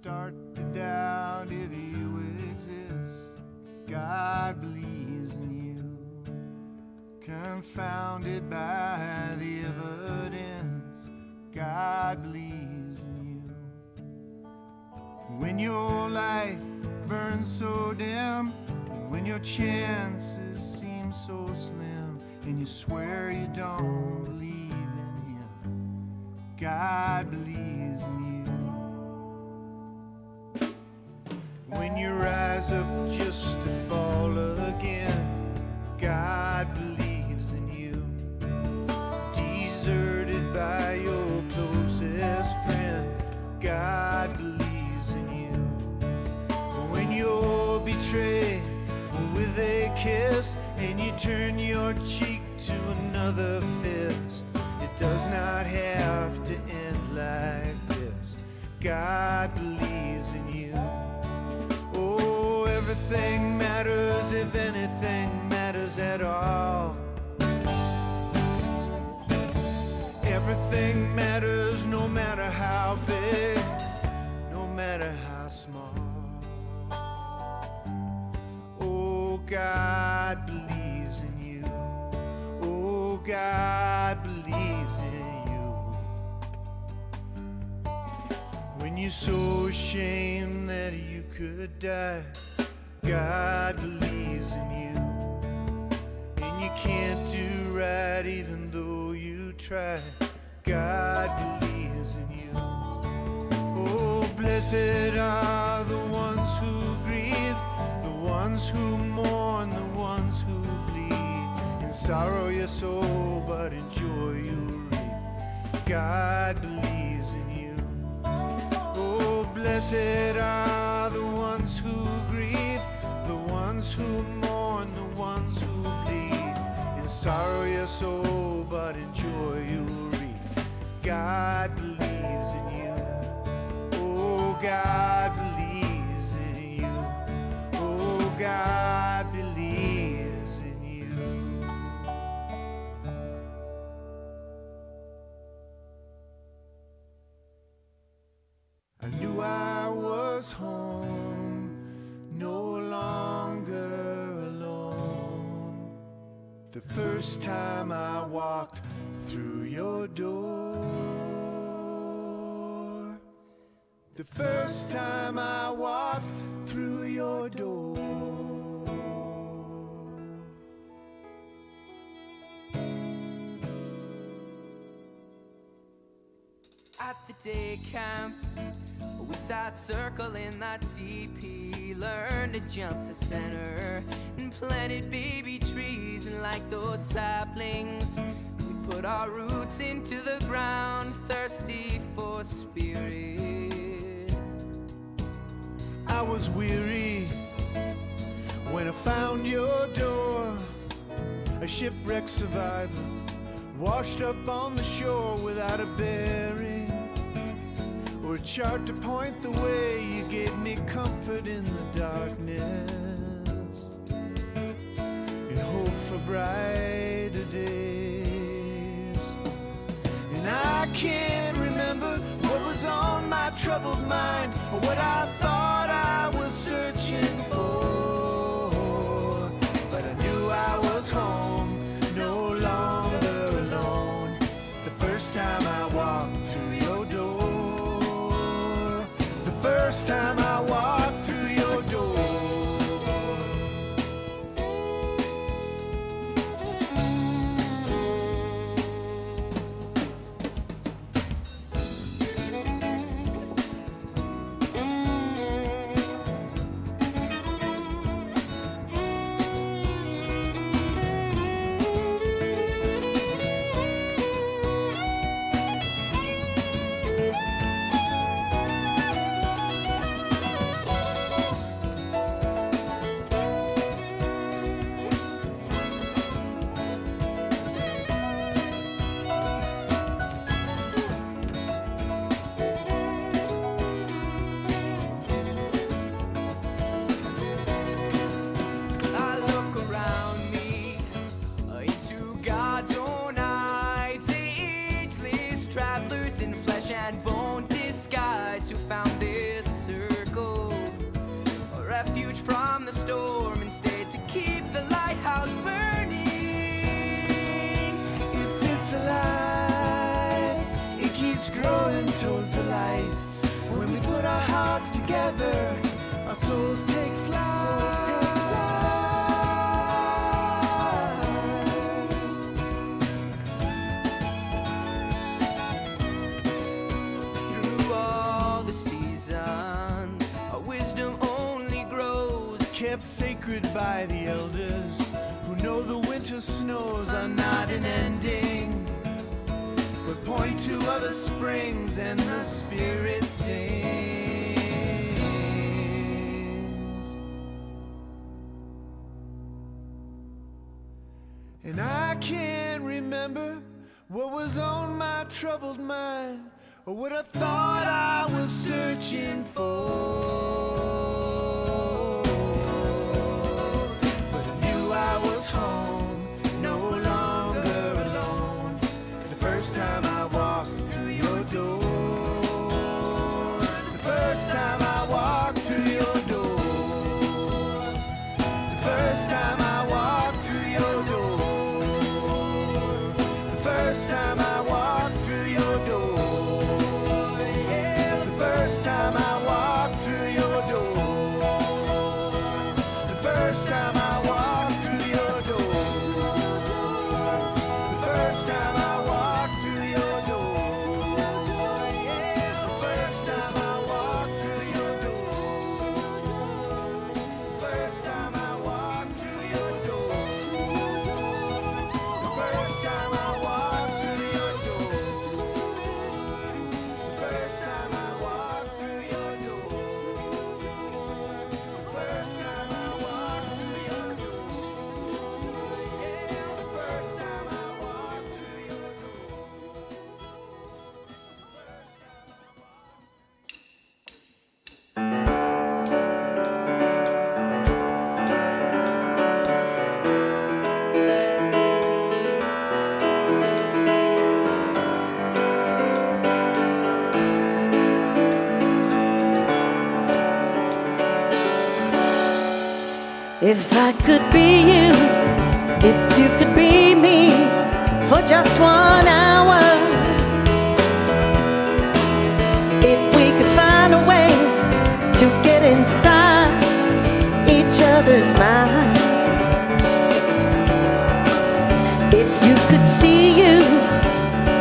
start to doubt if you exist, God believes in you. Confounded by the evidence, God believes in you. When your light burns so dim, when your chances seem so slim, and you swear you don't believe in him, God believes in you. When you rise up just to fall again, God believes in you. Deserted by your closest friend, God believes in you. When you're betrayed with a kiss and you turn your cheek to another fist, it does not have to end like this. God believes in you. Oh, everything matters if anything matters at all. Everything matters no matter how big, no matter how small. Oh, God believes in you. Oh, God believes in you. When you're so ashamed that you could die, God believes in you. And you can't do right even though you try, God believes in you. Oh, blessed are the ones who grieve, the ones who mourn, the ones who bleed. In sorrow your soul, but in joy you'll reap. God believes in you. Oh, blessed are the ones who grieve, the ones who mourn, the ones who bleed. In sorrow your soul, but in joy you'll reap. God believes in you. Oh, God believes in you. Oh, God believes in you. I knew I was home, no longer alone. The first time I walked through your door. The first time I walked through your door. At the day camp, we sat circling that teepee, learned to jump to center, and planted baby trees. And like those saplings, we put our roots into the ground, thirsty for spirit. I was weary when I found your door, a shipwrecked survivor, washed up on the shore without a bearing or a chart to point the way. You gave me comfort in the darkness and hope for brighter days. And I can't remember what was on my troubled mind or what I thought I was searching for, but I knew I was home, no longer alone. The first time I walked through your door, the first time I walked through your door. it's alive. It keeps growing towards the light. When we put our hearts together, our souls take flight. Through all the seasons, our wisdom only grows. Kept sacred by the elders who know the winter snows are not an ending, but point to other springs and the spirit sings. And I can't remember what was on my troubled mind, or what I thought I was searching for. But I knew I was home, no longer alone, the first time I walked through your door. The first time I walked through your door. The first time I walked through your door. The first time I walked through your door. Yeah, the first time I walked through your door. The first time I walked through your door. The first time I walked through your door. Yeah, the first time I walked through your door. The first time I walked through your door. The first time I walked through your door. The first time I walked through your door. The first time I walked through your door. Yeah, the first time I walked through your door. If I could be you, if you could be me for just 1 hour, if we could find a way to get inside each other's minds, if you could see you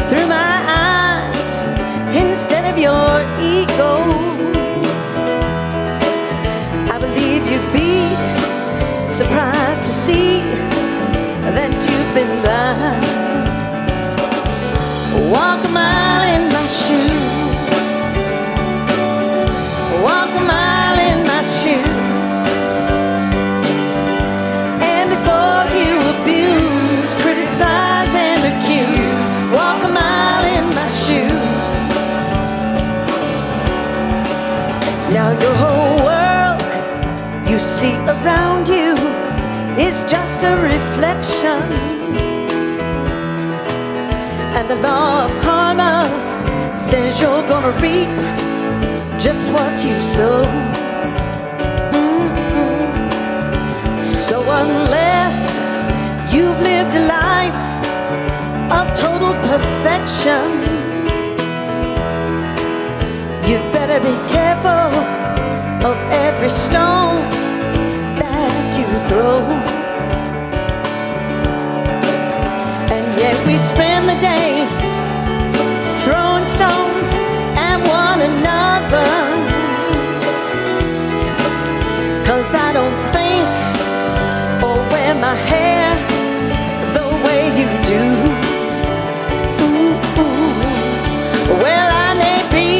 through my eyes instead of your ego, I believe you'd be surprised to see that you've been blind. Walk a mile in my shoes. Walk a mile in my shoes. And before you abuse, criticize and accuse, walk a mile in my shoes. Now your whole world you see around you is just a reflection, and the law of karma says you're gonna reap just what you sow. So unless you've lived a life of total perfection, you better be careful of every stone that you throw. And yet we spend the day throwing stones at one another, 'cause I don't think or wear my hair the way you do. Well, I may be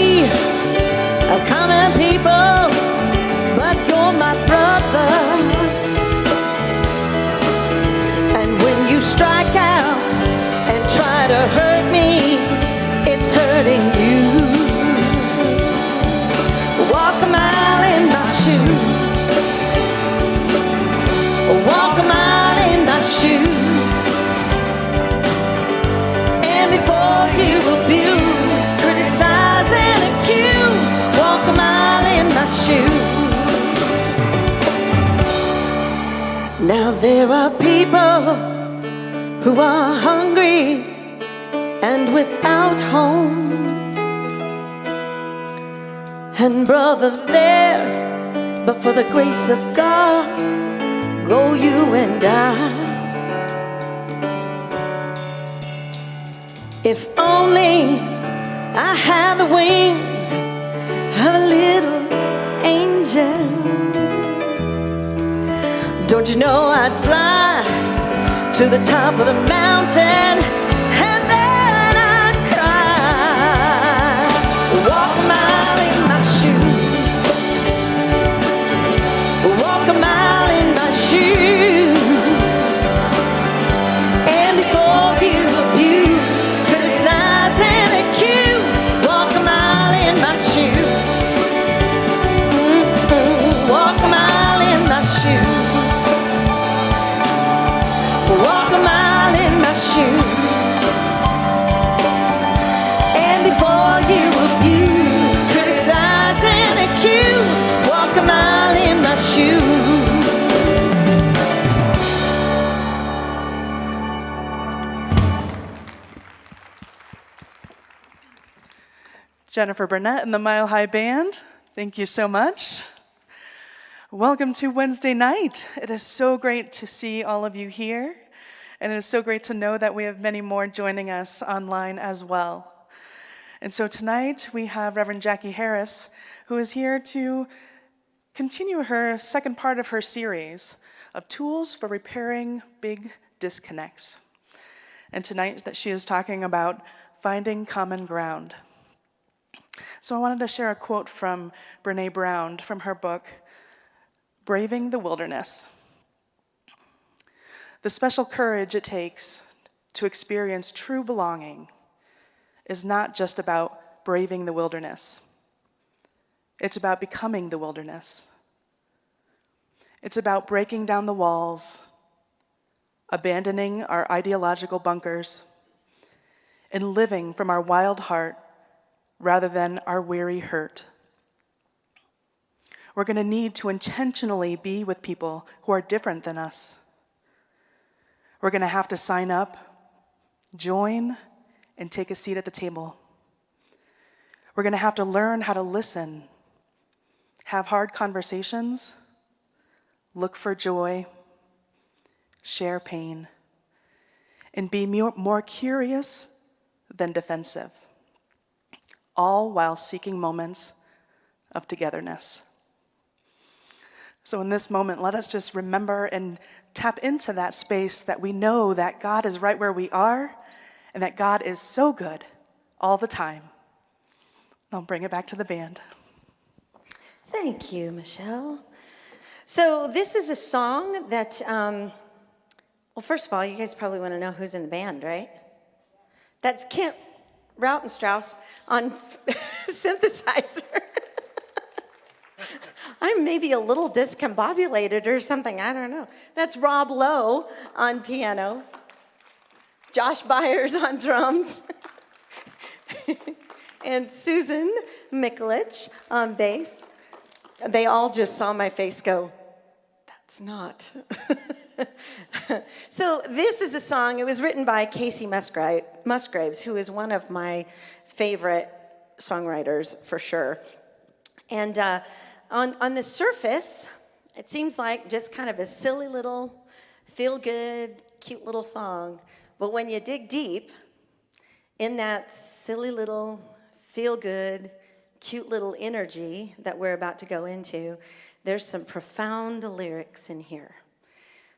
a common people, but you're my brother. And when you strike out and try to hurt me, it's hurting you. Walk a mile in my shoes. Walk a mile in my shoes. And before you abuse, criticize and accuse, walk a mile in my shoes. Now there are people who are hungry land without homes. And brother, there, but for the grace of God, go you and I. If only I had the wings of a little angel. Don't you know I'd fly to the top of the mountain and then I'd cry. Walk a mile in my shoes. Walk a mile in my shoes. And before you abuse, criticize and accuse, walk a mile in my shoes. Walk a mile in my shoes. Walk a mile in my shoes. And before you abuse, criticize and accuse, walk a mile in my shoes. Jennifer Burnett and the Mile High Band, thank you so much. Welcome to Wednesday night. It is so great to see all of you here, and it is so great to know that we have many more joining us online as well. And so tonight we have Reverend Jackie Harris, who is here to continue her second part of her series of tools for repairing big disconnects. And tonight that she is talking about finding common ground. So I wanted to share a quote from Brené Brown from her book, Braving the Wilderness. The special courage it takes to experience true belonging is not just about braving the wilderness. It's about becoming the wilderness. It's about breaking down the walls, abandoning our ideological bunkers, and living from our wild heart rather than our weary hurt. We're going to need to intentionally be with people who are different than us. We're going to have to sign up, join, and take a seat at the table. We're going to have to learn how to listen, have hard conversations, look for joy, share pain, and be more curious than defensive, all while seeking moments of togetherness. So in this moment, let us just remember and tap into that space that we know that God is right where we are and that God is so good all the time. I'll bring it back to the band. Thank you, Michelle. So this is a song that, well, first of all, you guys probably want to know who's in the band, right? That's Kent Rautenstrauss on synthesizer. I'm maybe a little discombobulated or something, I don't know. That's Rob Lowe on piano. Josh Byers on drums. And Susan Mikulich on bass. They all just saw my face go, that's not. So this is a song, it was written by Casey Musgraves, who is one of my favorite songwriters for sure. And on the surface, it seems like just kind of a silly little, feel-good, cute little song. But when you dig deep, in that silly little, feel-good, cute little energy that we're about to go into, there's some profound lyrics in here.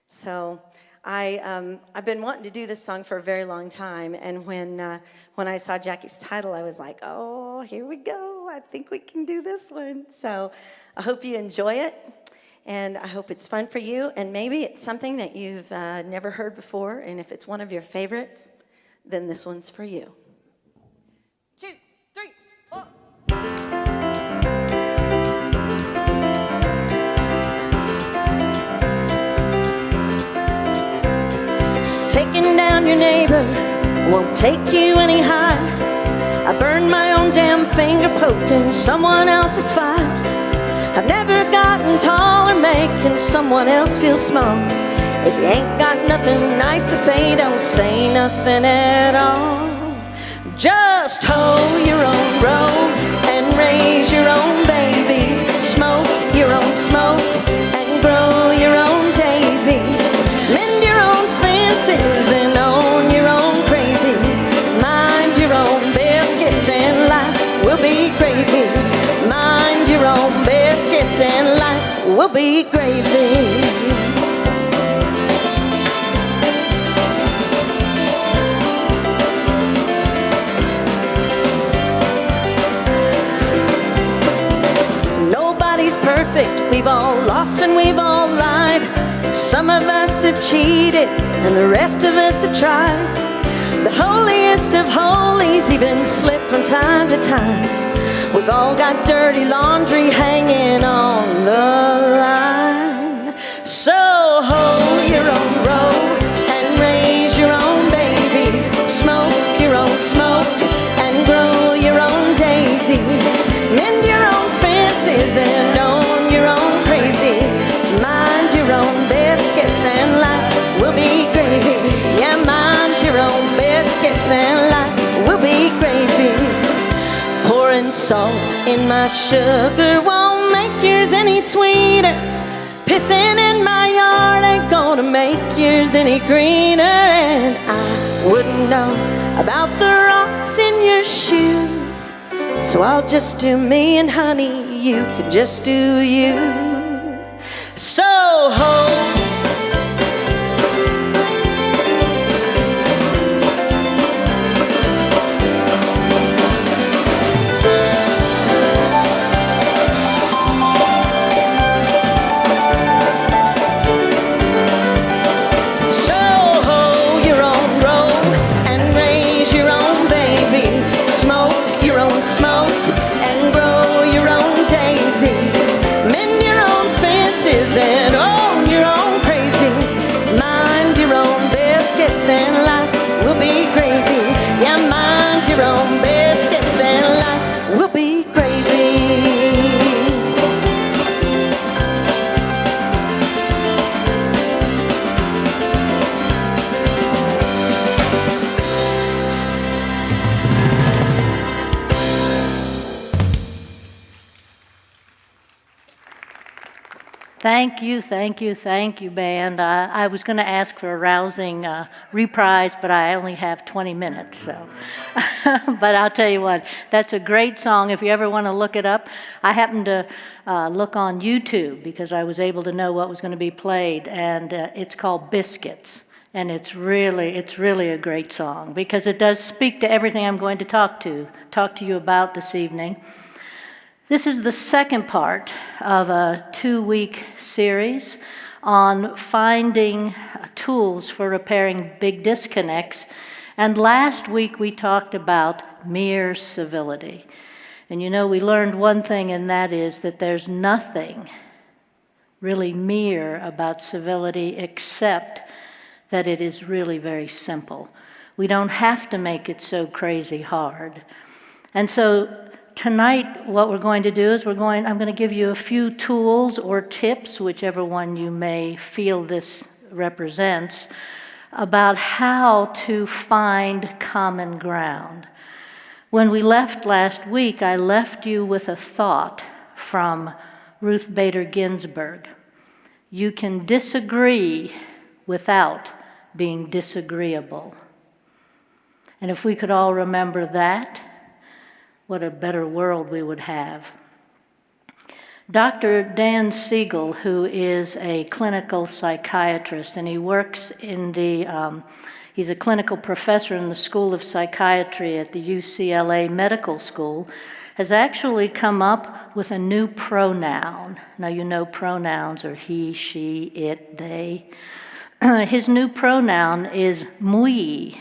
So I've been wanting to do this song for a very long time, and when I saw Jackie's title, I was like, oh, here we go. I think we can do this one. So I hope you enjoy it, and I hope it's fun for you, and maybe it's something that you've never heard before, and if it's one of your favorites, then this one's for you. 2, 3, 4. Taking down your neighbor won't take you any higher. I burned my own damn finger poking someone else's fire. I've never gotten tall or making someone else feel small. If you ain't got nothing nice to say, don't say nothing at all. Just hoe your own road and raise your own babies. Smoke your own smoke and grow your own daisies. Mend your own fences and own your own crazy. Mind your own biscuits and life will be gravy. Mind your own biscuits and life will be gravy. Nobody's perfect, we've all lost and we've all lied. Some of us have cheated and the rest of us have tried. The holiest of holies even slip from time to time. We've all got dirty laundry hanging on the line. So hoe your own road and raise your own babies. Smoke your own smoke and grow your own daisies. Mend your own fences and own your own crazy. Mind your own biscuits and life will be gravy. Yeah, mind your own biscuits and life will be gravy. Pouring salt in my sugar won't make yours any sweeter. Pissing in my yard ain't gonna make yours any greener. And I wouldn't know about the rocks in your shoes, so I'll just do me, and honey, you can just do you. So ho. Smoke and grow your own daisies. Mend your own fences and own your own crazy. Mind your own biscuits and life will be gravy. Yeah, mind your own biscuits and life will be gravy. Thank you, band. I was going to ask for a rousing reprise, but I only have 20 minutes, so. But I'll tell you what, that's a great song. If you ever want to look it up, I happened to look on YouTube because I was able to know what was going to be played, and it's called Biscuits. And it's really a great song because it does speak to everything I'm going to talk to you about this evening. This is the second part of a 2-week series on finding tools for repairing big disconnects. And last week we talked about mere civility. And you know, we learned one thing, and that is that there's nothing really mere about civility except that it is really very simple. We don't have to make it so crazy hard. And so tonight, what we're going to do is I'm going to give you a few tools or tips, whichever one you may feel this represents, about how to find common ground. When we left last week, I left you with a thought from Ruth Bader Ginsburg. You can disagree without being disagreeable. And if we could all remember that, what a better world we would have. Dr. Dan Siegel, who is a clinical psychiatrist, and he works in he's a clinical professor in the School of Psychiatry at the UCLA Medical School, has actually come up with a new pronoun. Now, you know pronouns are he, she, it, they. His new pronoun is MWE.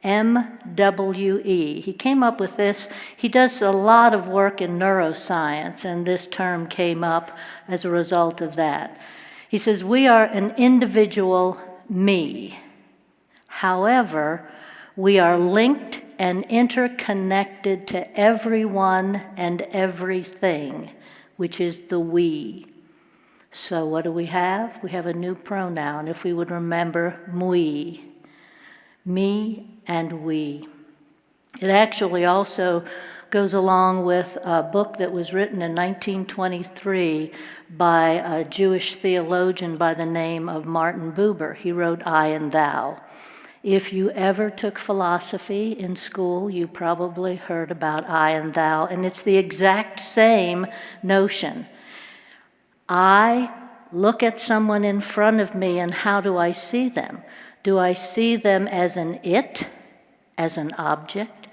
MWE. He came up with this. He does a lot of work in neuroscience, and this term came up as a result of that. He says, we are an individual me. However, we are linked and interconnected to everyone and everything, which is the we. So what do we have? We have a new pronoun, if we would remember MWE. Me and we. It actually also goes along with a book that was written in 1923 by a Jewish theologian by the name of Martin Buber. He wrote I and Thou. If you ever took philosophy in school, you probably heard about I and Thou, and it's the exact same notion. I look at someone in front of me, and how do I see them? Do I see them as an it, as an object,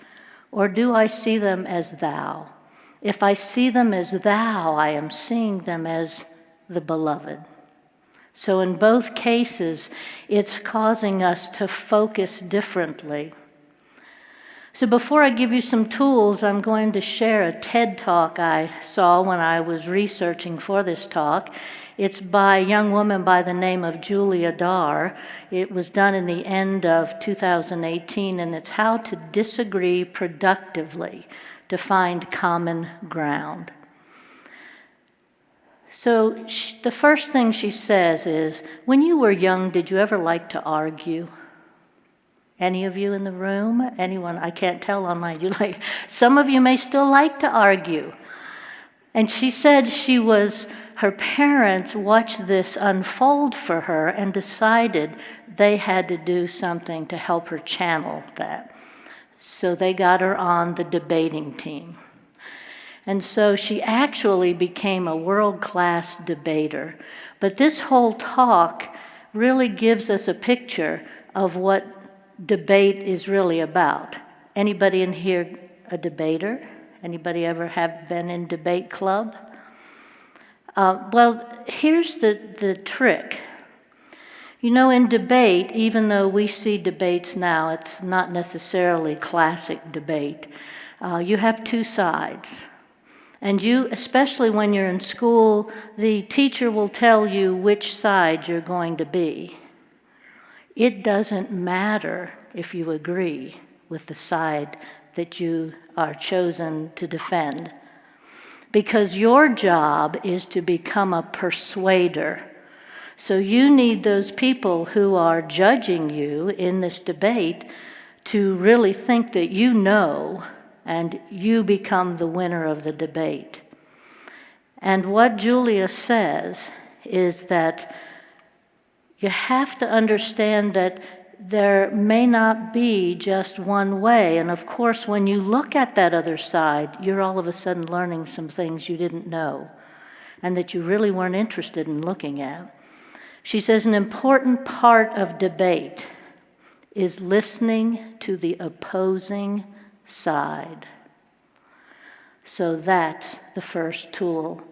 or do I see them as thou? If I see them as thou, I am seeing them as the beloved. So in both cases, it's causing us to focus differently. So before I give you some tools, I'm going to share a TED Talk I saw when I was researching for this talk. It's by a young woman by the name of Julia Darr. It was done in the end of 2018, and it's how to disagree productively to find common ground. So the first thing she says is, when you were young, did you ever like to argue? Any of you in the room? Anyone? I can't tell online. Some of you may still like to argue. And she said her parents watched this unfold for her and decided they had to do something to help her channel that. So they got her on the debating team. And so she actually became a world-class debater. But this whole talk really gives us a picture of what debate is really about. Anybody in here a debater? Anybody ever have been in debate club? Well, here's the trick. You know, in debate, even though we see debates now, it's not necessarily classic debate. You have two sides. And you, especially when you're in school, the teacher will tell you which side you're going to be. It doesn't matter if you agree with the side that you are chosen to defend, because your job is to become a persuader. So you need those people who are judging you in this debate to really think that you know, and you become the winner of the debate. And what Julia says is that you have to understand that there may not be just one way. And of course, when you look at that other side, you're all of a sudden learning some things you didn't know and that you really weren't interested in looking at. She says an important part of debate is listening to the opposing side. So that's the first tool.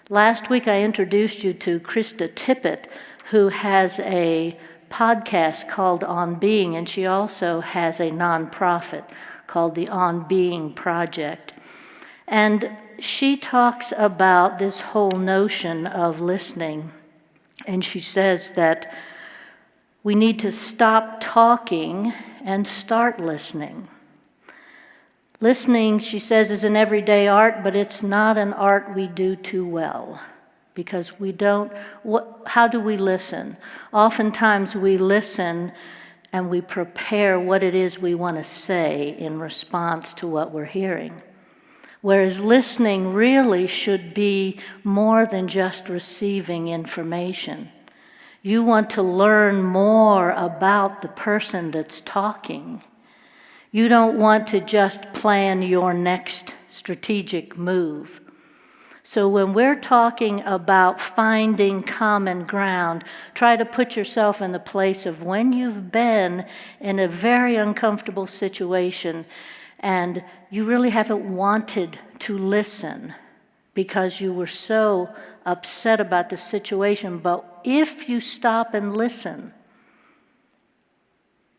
Last week I introduced you to Krista Tippett, who has a podcast called On Being, and she also has a nonprofit called the On Being Project. And she talks about this whole notion of listening, and she says that we need to stop talking and start listening. Listening, she says, is an everyday art, but it's not an art we do too well. Because we don't, how do we listen? Oftentimes we listen and we prepare what it is we want to say in response to what we're hearing. Whereas listening really should be more than just receiving information. You want to learn more about the person that's talking. You don't want to just plan your next strategic move. So when we're talking about finding common ground, try to put yourself in the place of when you've been in a very uncomfortable situation and you really haven't wanted to listen because you were so upset about the situation. But if you stop and listen,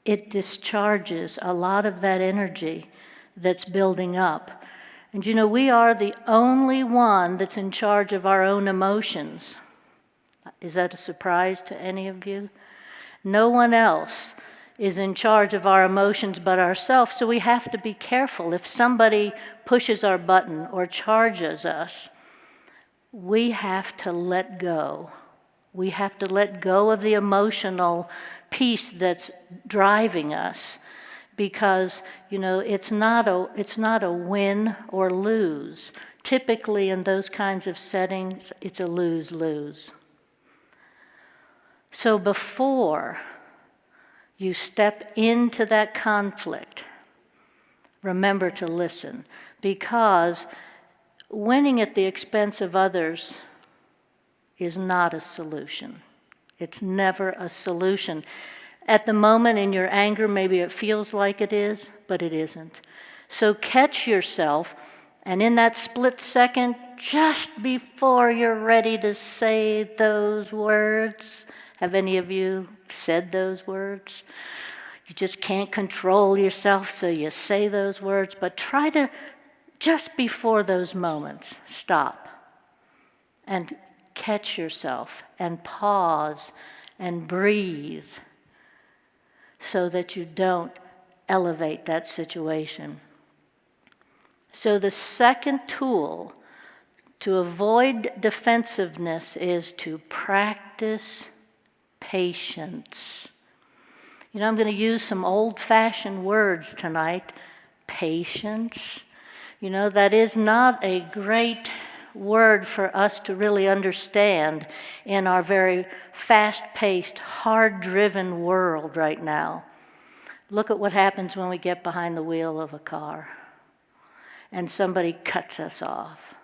it discharges a lot of that energy that's building up. And you know, we are the only one that's in charge of our own emotions. Is that a surprise to any of you? No one else is in charge of our emotions but ourselves, so we have to be careful. If somebody pushes our button or charges us, we have to let go. We have to let go of the emotional piece that's driving us, because, it's not a win or lose. Typically in those kinds of settings, it's a lose-lose. So before you step into that conflict, remember to listen, because winning at the expense of others is not a solution. It's never a solution. At the moment in your anger, maybe it feels like it is, but it isn't. So catch yourself, and in that split second, just before you're ready to say those words, have any of you said those words? You just can't control yourself, so you say those words, but try to, just before those moments, stop and catch yourself and pause and breathe so that you don't elevate that situation. So the second tool to avoid defensiveness is to practice patience. I'm going to use some old-fashioned words tonight. Patience. That is not a great word for us to really understand in our very fast-paced, hard-driven world right now. Look at what happens when we get behind the wheel of a car and somebody cuts us off.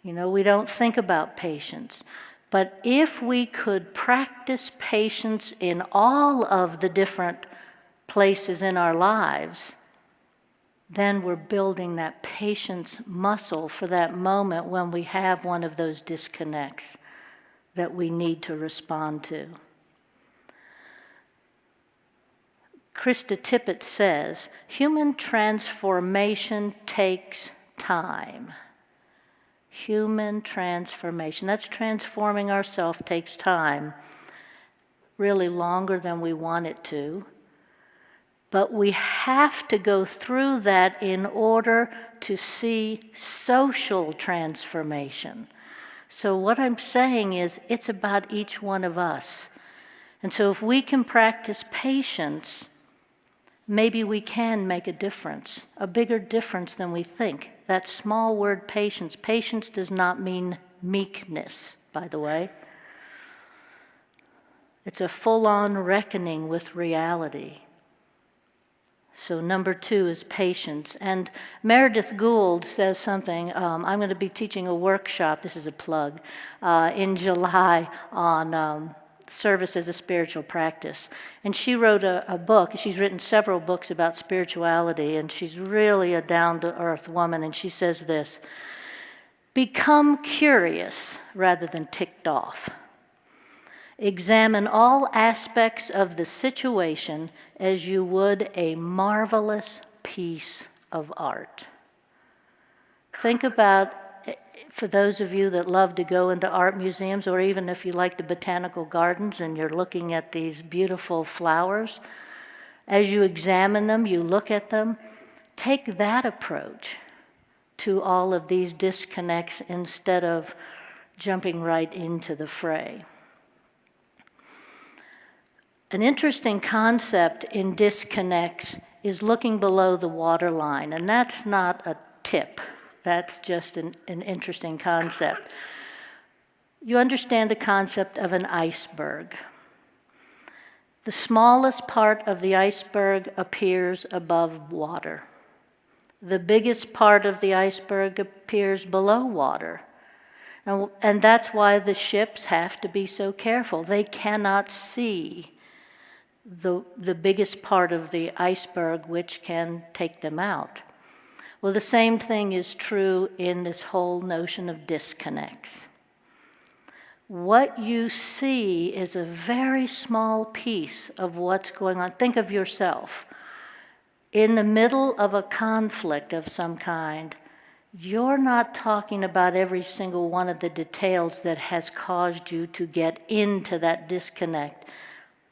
We don't think about patience. But if we could practice patience in all of the different places in our lives, then we're building that patience muscle for that moment when we have one of those disconnects that we need to respond to. Krista Tippett says, human transformation takes time. Human transformation. That's transforming ourselves takes time, really longer than we want it to. But we have to go through that in order to see social transformation. So what I'm saying is it's about each one of us. And so if we can practice patience, maybe we can make a difference, a bigger difference than we think. That small word patience. Patience does not mean meekness, by the way. It's a full-on reckoning with reality. So number 2 is patience. And Meredith Gould says something. I'm going to be teaching a workshop, this is a plug, in July on service as a spiritual practice. And she wrote a book. She's written several books about spirituality, and she's really a down-to-earth woman. And she says this: become curious rather than ticked off. Examine all aspects of the situation as you would a marvelous piece of art. Think about, for those of you that love to go into art museums, or even if you like the botanical gardens and you're looking at these beautiful flowers, as you examine them, you look at them, take that approach to all of these disconnects instead of jumping right into the fray. An interesting concept in disconnects is looking below the waterline, and that's not a tip. That's just an interesting concept. You understand the concept of an iceberg. The smallest part of the iceberg appears above water. The biggest part of the iceberg appears below water. And that's why the ships have to be so careful. They cannot see the biggest part of the iceberg, which can take them out. Well, the same thing is true in this whole notion of disconnects. What you see is a very small piece of what's going on. Think of yourself. In the middle of a conflict of some kind, you're not talking about every single one of the details that has caused you to get into that disconnect.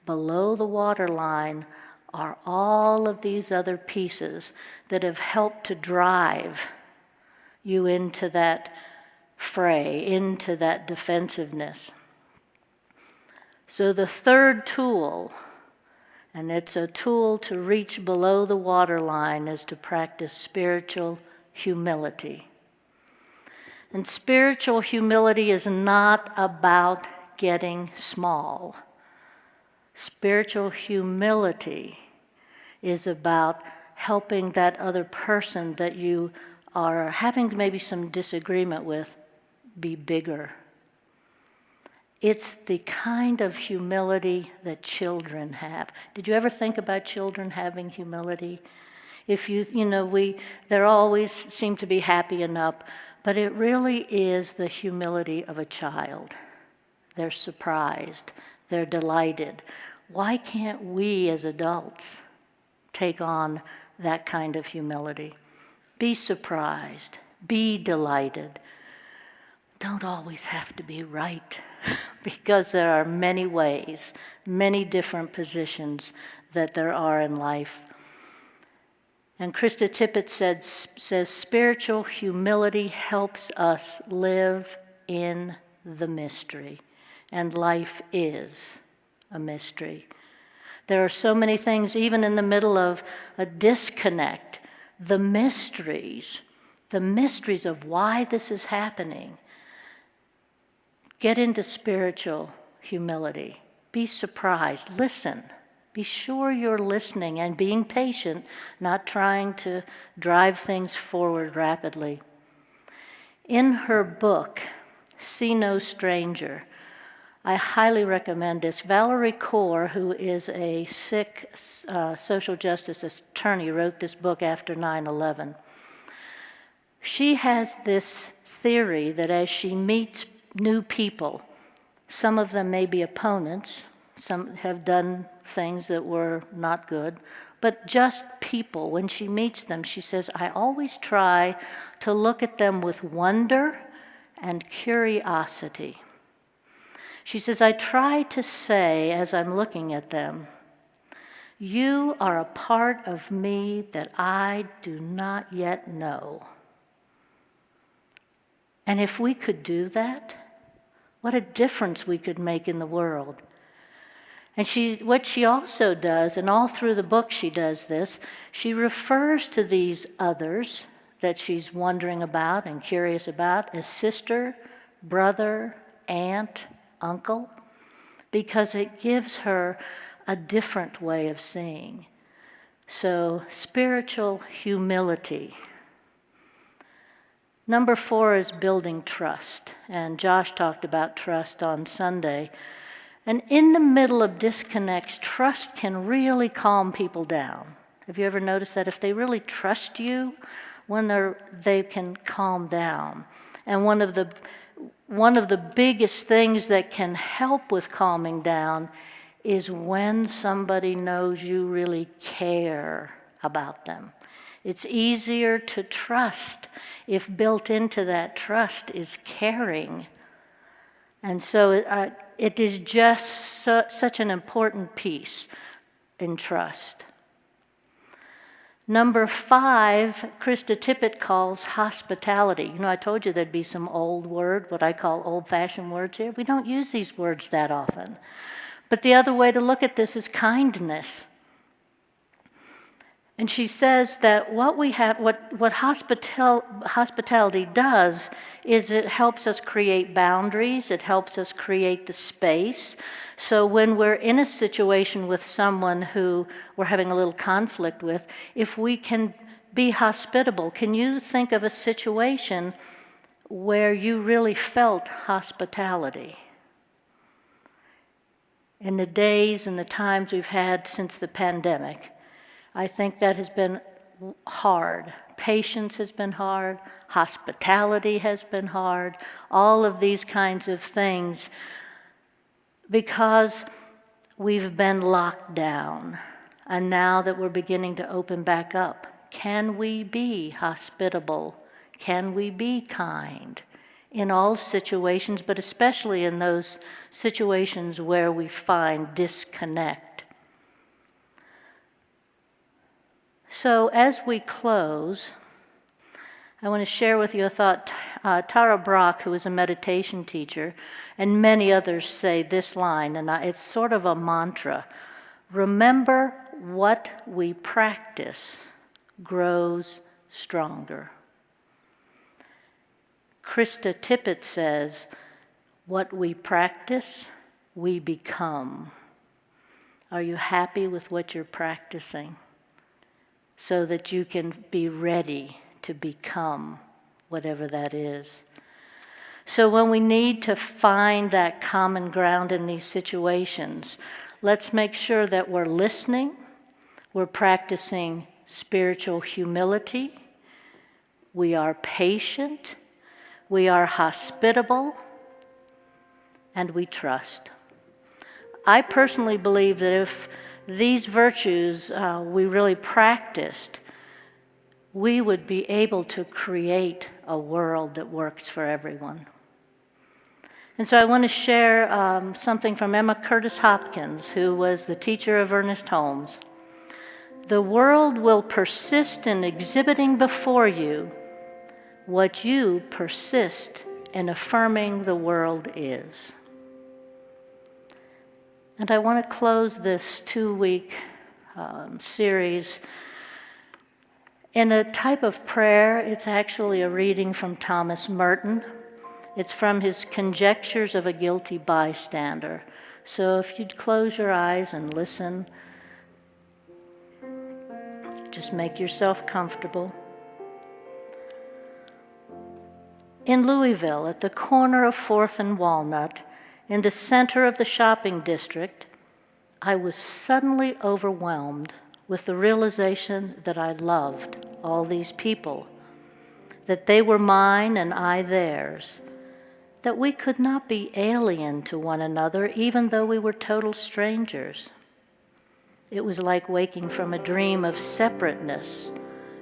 Below the waterline are all of these other pieces that have helped to drive you into that fray, into that defensiveness. So the third tool, And it's a tool to reach below the waterline is to practice spiritual humility. And spiritual humility is not about getting small. Spiritual humility is about helping that other person that you are having maybe some disagreement with be bigger. It's the kind of humility that children have. Did you ever think about children having humility? If they always seem to be happy enough, but it really is the humility of a child. They're surprised, they're delighted. Why can't we as adults take on that kind of humility? Be surprised, be delighted. Don't always have to be right, because there are many ways, many different positions that there are in life. And Krista Tippett says spiritual humility helps us live in the mystery, and life is a mystery. There are so many things, even in the middle of a disconnect, the mysteries of why this is happening. Get into spiritual humility. Be surprised. Listen. Be sure you're listening and being patient, not trying to drive things forward rapidly. In her book, See No Stranger, I highly recommend this. Valerie Kaur, who is a Sikh social justice attorney, wrote this book after 9/11. She has this theory that as she meets new people, some of them may be opponents, some have done things that were not good, but just people, when she meets them, she says, I always try to look at them with wonder and curiosity. She says, I try to say, as I'm looking at them, you are a part of me that I do not yet know. And if we could do that, what a difference we could make in the world. And what she also does, and all through the book she does this, she refers to these others that she's wondering about and curious about as sister, brother, aunt, uncle, because it gives her a different way of seeing. So, spiritual humility. Number 4 is building trust. And Josh talked about trust on Sunday. And in the middle of disconnects, trust can really calm people down. Have you ever noticed that? If they really trust you, they can calm down. And one of the biggest things that can help with calming down is when somebody knows you really care about them. It's easier to trust if built into that trust is caring. And so it is just such an important piece in trust. Number 5, Krista Tippett calls hospitality. I told you there'd be some what I call old-fashioned words here. We don't use these words that often. But the other way to look at this is kindness. And she says that what hospitality does is it helps us create boundaries, it helps us create the space. So when we're in a situation with someone who we're having a little conflict with, if we can be hospitable, can you think of a situation where you really felt hospitality? In the days and the times we've had since the pandemic, I think that has been hard. Patience has been hard. Hospitality has been hard. All of these kinds of things, because we've been locked down. And now that we're beginning to open back up, can we be hospitable? Can we be kind? In all situations, but especially in those situations where we find disconnect. So as we close, I want to share with you a thought. Tara Brach, who is a meditation teacher, and many others say this line, and it's sort of a mantra. Remember, what we practice grows stronger. Krista Tippett says, what we practice, we become. Are you happy with what you're practicing so that you can be ready to become whatever that is? So when we need to find that common ground in these situations, let's make sure that we're listening, we're practicing spiritual humility, we are patient, we are hospitable, and we trust. I personally believe that if these virtues we really practiced, we would be able to create a world that works for everyone. And so I want to share something from Emma Curtis Hopkins, who was the teacher of Ernest Holmes. The world will persist in exhibiting before you what you persist in affirming the world is. And I want to close this 2-week series in a type of prayer. It's actually a reading from Thomas Merton. It's from his Conjectures of a Guilty Bystander. So if you'd close your eyes and listen, just make yourself comfortable. In Louisville, at the corner of 4th and Walnut, in the center of the shopping district, I was suddenly overwhelmed with the realization that I loved all these people, that they were mine and I theirs, that we could not be alien to one another even though we were total strangers. It was like waking from a dream of separateness,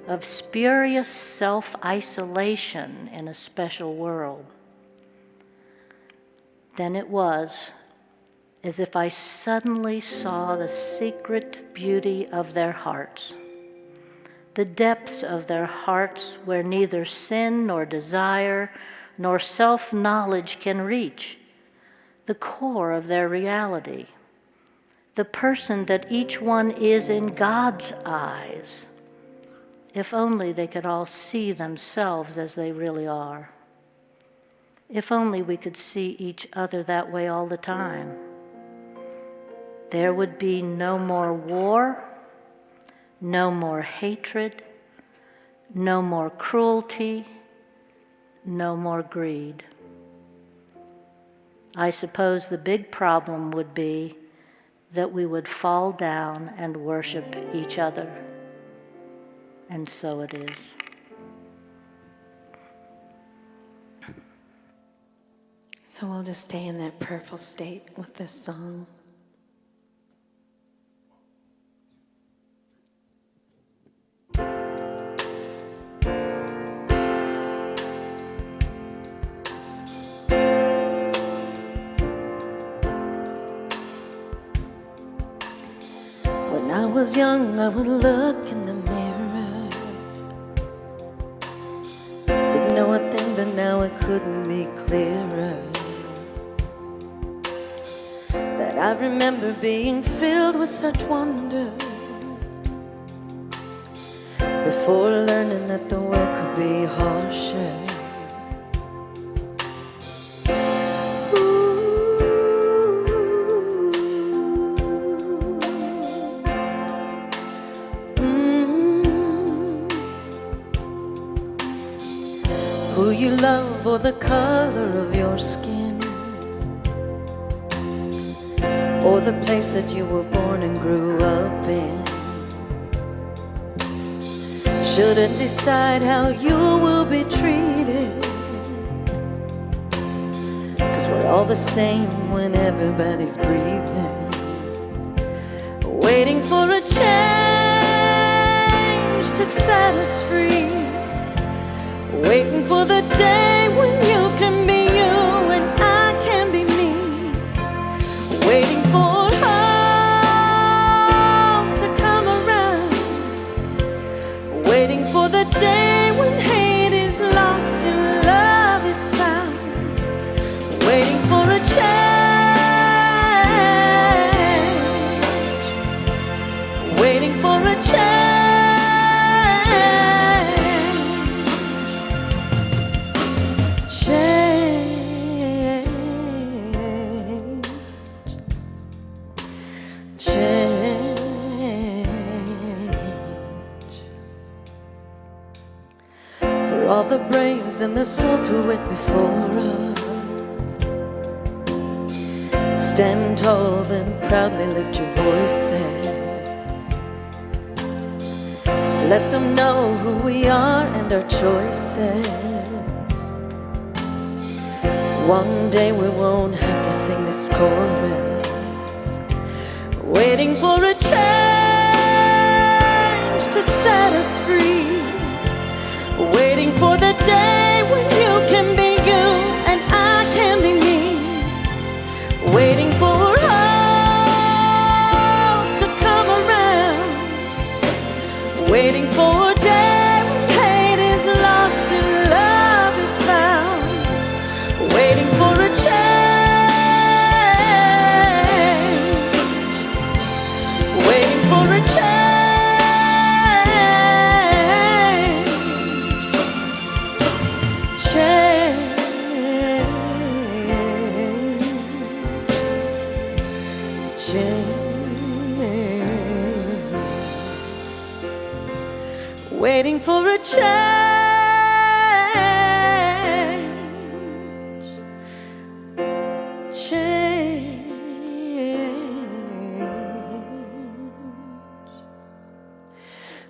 of spurious self-isolation in a special world. Then it was as if I suddenly saw the secret beauty of their hearts, the depths of their hearts where neither sin nor desire nor self-knowledge can reach, the core of their reality, the person that each one is in God's eyes. If only they could all see themselves as they really are. If only we could see each other that way all the time. There would be no more war, no more hatred, no more cruelty, no more greed. I suppose the big problem would be that we would fall down and worship each other. And so it is. So we'll just stay in that prayerful state with this song. When I was young, I would look in the mirror. Didn't know a thing, but now it couldn't be clearer. That I remember being filled with such wonder before learning that the world could be harsher. Who you love or the color of your skin, or the place that you were born and grew up in, shouldn't decide how you will be treated. 'Cause we're all the same when everybody's breathing, waiting for a change to set us free. Waiting for the day when you can be you and I can be me. Waiting for hope to come around. Waiting for the day when hate is lost and love is found. Waiting for a change. all the braves and the souls who went before us. Stand tall, then proudly lift your voices. Let them know who we are and our choices. One day we won't have to sing this chorus, waiting for a change to set us free, waiting for the day when you can be you and I can be me, waiting for hope to come around, waiting for a day when hate is lost and love is found, waiting for a change, waiting for a change. Waiting for a change.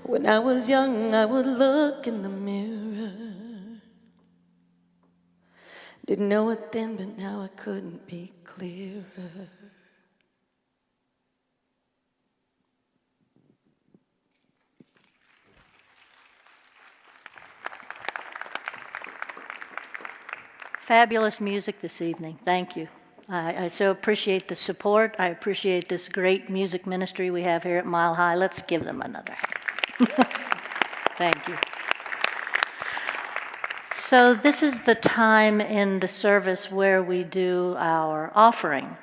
When I was young, I would look in the mirror. Didn't know it then, but now I couldn't be clearer. Fabulous music this evening. Thank you. I so appreciate the support. I appreciate this great music ministry we have here at Mile High. Let's give them another hand. Thank you. So this is the time in the service where we do our offering.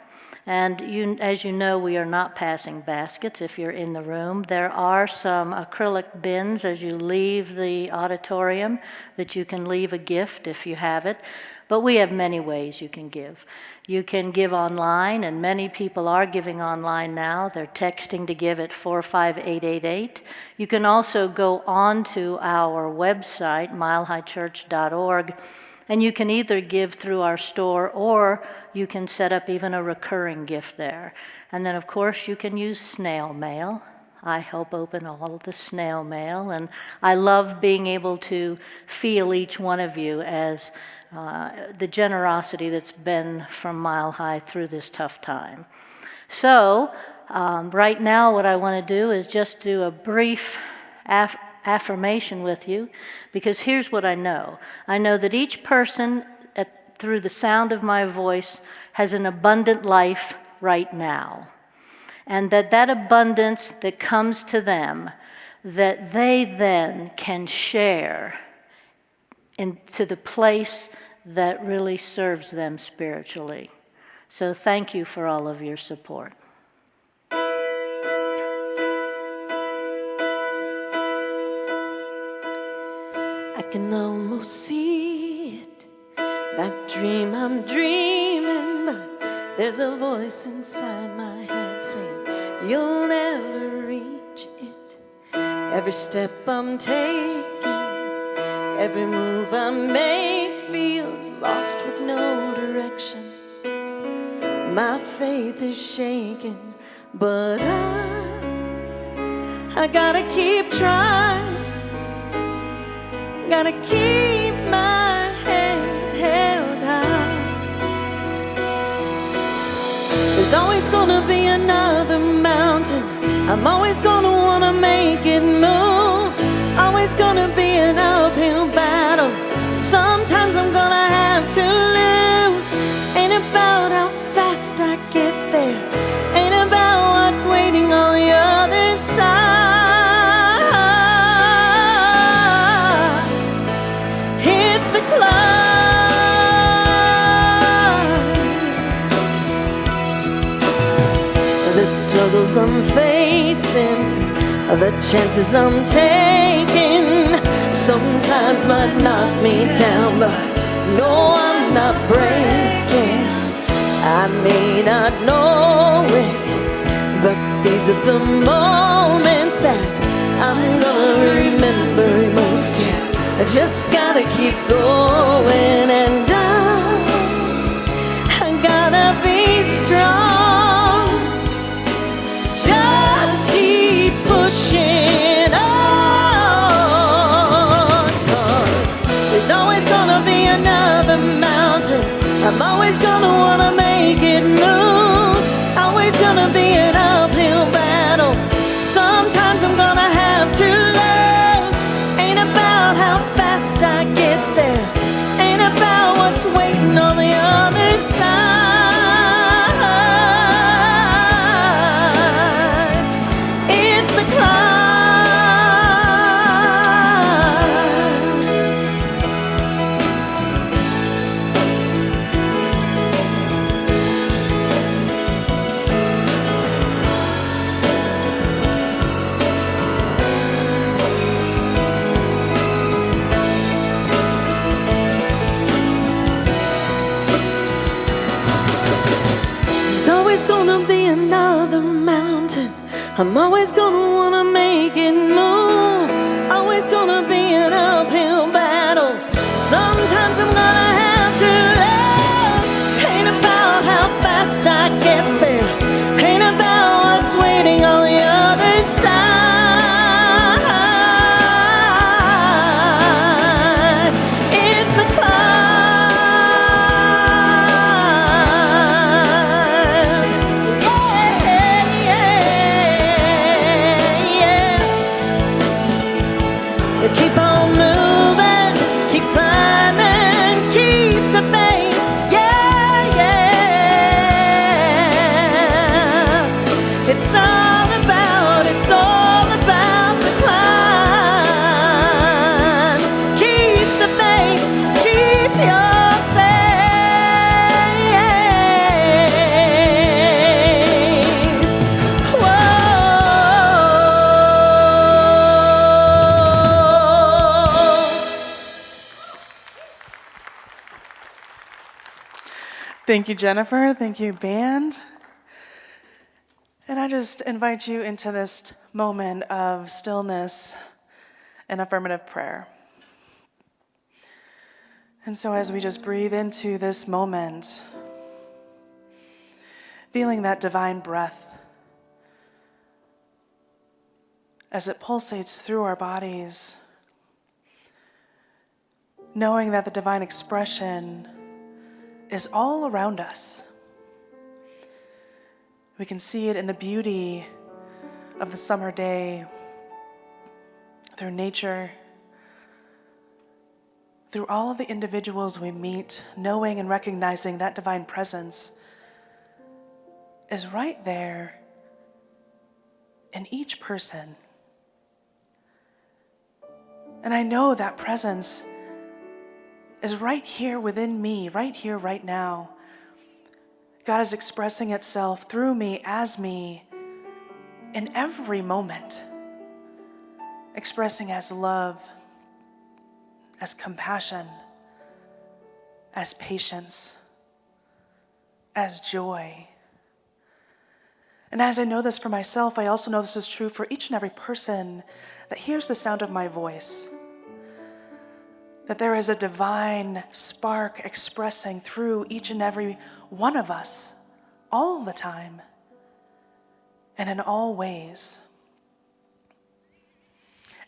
And as you know, we are not passing baskets if you're in the room. There are some acrylic bins as you leave the auditorium that you can leave a gift if you have it. But we have many ways you can give. You can give online, and many people are giving online now. They're texting to give at 45888. You can also go on to our website, milehighchurch.org, and you can either give through our store or you can set up even a recurring gift there. And then, of course, you can use snail mail. I help open all of the snail mail, and I love being able to feel each one of you as the generosity that's been from Mile High through this tough time. So right now what I want to do is just do a brief affirmation with you, because here's what I know. I know that each person through the sound of my voice has an abundant life right now, and that abundance that comes to them, that they then can share into the place that really serves them spiritually. So thank you for all of your support. I can almost see it, that dream I'm dreaming, but there's a voice inside my head saying, you'll never reach it. Every step I'm taking, every move I make feels lost with no direction. My faith is shaking, but I gotta keep trying. Gotta keep my head held high. There's always gonna be another mountain. I'm always gonna wanna make it move. Always gonna be an uphill battle. Sometimes I'm gonna have to lose. Ain't about how fast I get there, ain't about what's waiting on the other side. It's the climb, the struggles I'm facing, the chances I'm taking sometimes might knock me down, but no, I'm not breaking. I may not know it, but these are the moments that I'm gonna remember most. I just gotta I'm always gonna wanna make it move. Always gonna be an uphill battle. Sometimes I'm gonna have to love. Ain't about how fast I get there. Ain't about what's waiting on the other side. It's a climb. Yeah. Keep on moving, keep climbing, keep the faith. Yeah, yeah. It's all about the climb. Keep the faith, keep your faith. Whoa. Thank you, Jennifer. Thank you, band. And I just invite you into this moment of stillness and affirmative prayer. And so as we just breathe into this moment, feeling that divine breath as it pulsates through our bodies, knowing that the divine expression is all around us. We can see it in the beauty of the summer day, through nature, through all of the individuals we meet, knowing and recognizing that divine presence is right there in each person. And I know that presence is right here within me, right here, right now. God is expressing itself through me, as me, in every moment. Expressing as love, as compassion, as patience, as joy. And as I know this for myself, I also know this is true for each and every person that hears the sound of my voice. That there is a divine spark expressing through each and every one of us all the time and in all ways.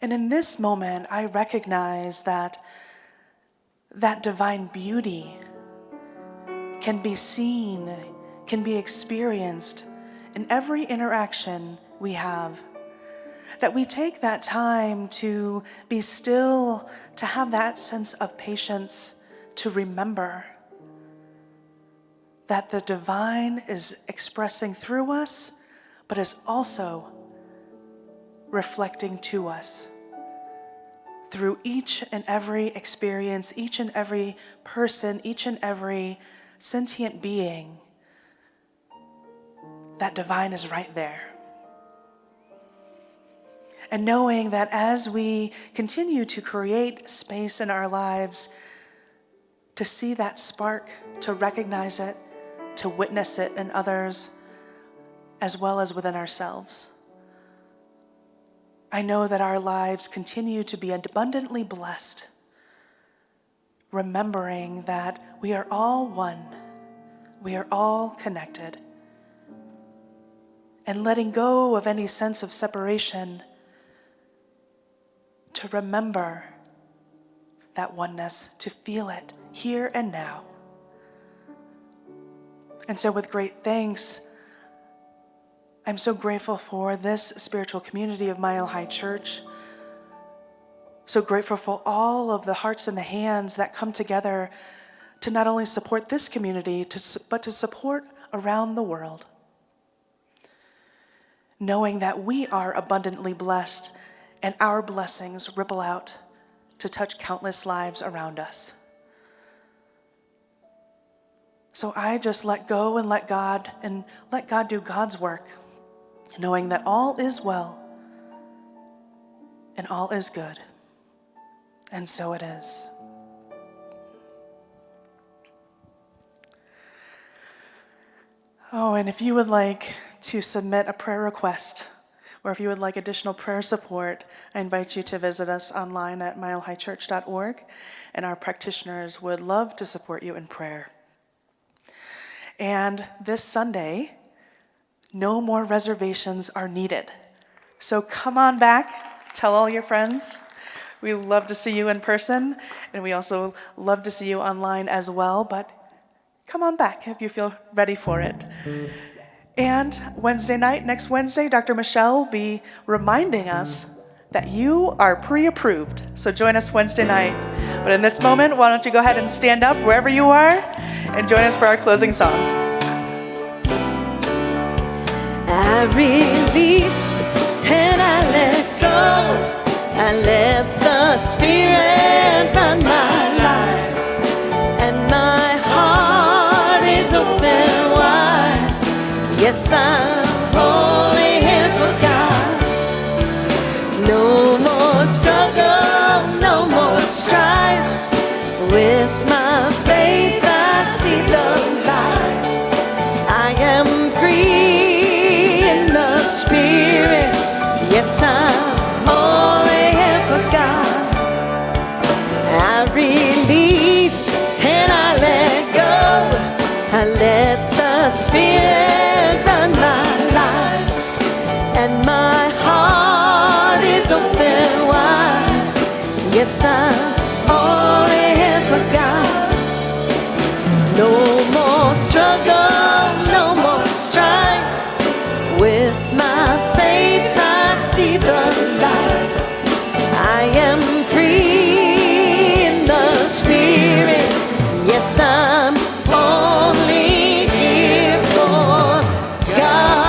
And in this moment, I recognize that divine beauty can be seen, can be experienced in every interaction we have. That we take that time to be still, to have that sense of patience, to remember that the divine is expressing through us, but is also reflecting to us through each and every experience, each and every person, each and every sentient being. That divine is right there. And knowing that as we continue to create space in our lives, to see that spark, to recognize it, to witness it in others, as well as within ourselves, I know that our lives continue to be abundantly blessed, remembering that we are all one, we are all connected, and letting go of any sense of separation to remember that oneness, to feel it here and now. And so with great thanks, I'm so grateful for this spiritual community of Mile High Church. So grateful for all of the hearts and the hands that come together to not only support this community, but to support around the world. Knowing that we are abundantly blessed and our blessings ripple out to touch countless lives around us. So I just let go and let God do God's work, knowing that all is well and all is good. And so it is. Oh, and if you would like to submit a prayer request or if you would like additional prayer support, I invite you to visit us online at milehighchurch.org, and our practitioners would love to support you in prayer. And this Sunday, no more reservations are needed. So come on back, tell all your friends. We love to see you in person, and we also love to see you online as well, but come on back if you feel ready for it. And Wednesday night, next Wednesday, Dr. Michelle will be reminding us that you are pre-approved. So join us Wednesday night. But in this moment, why don't you go ahead and stand up wherever you are and join us for our closing song. I release and I let go. I let the Spirit run my life, and my heart is open wide. Yes, I'm holy here for God. No more struggle, no more strife. With my faith I see the light. I am free in the Spirit. Yes, I'm holy here for God. I release and I let go. I let the Spirit run my life, and my heart is open wide. Yes, I'm only here for God. No more struggle, no more strife. With my faith I see the light. I am free in the Spirit. Yes, I'm only here for God.